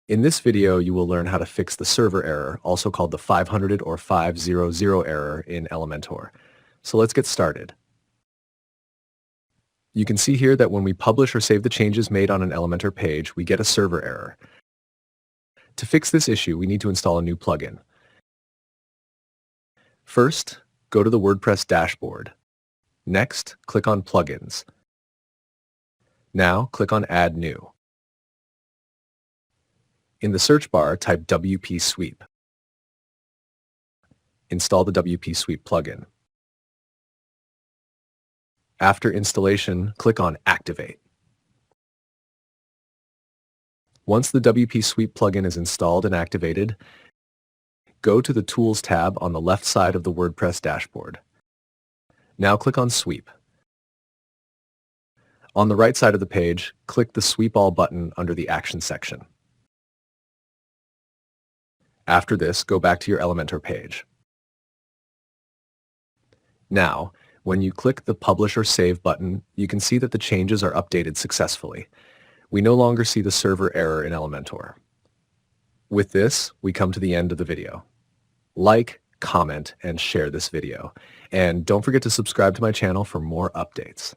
In this video, you will learn how to fix the server error, also called the 500 or 500 error in Elementor. So let's get started. You can see here that when we publish or save the changes made on an Elementor page, we get a server error. To fix this issue, we need to install a new plugin. First, go to the WordPress dashboard. Next, click on Plugins. Now, click on Add New. In the search bar, type WP Sweep. Install the WP Sweep plugin. After installation, click on Activate. Once the WP Sweep plugin is installed and activated, go to the Tools tab on the left side of the WordPress dashboard. Now click on Sweep. On the right side of the page, click the Sweep All button under the Action section. After this, go back to your Elementor page. Now, when you click the Publish or Save button, you can see that the changes are updated successfully. We no longer see the server error in Elementor. With this, we come to the end of the video. Like, comment, and share this video. And don't forget to subscribe to my channel for more updates.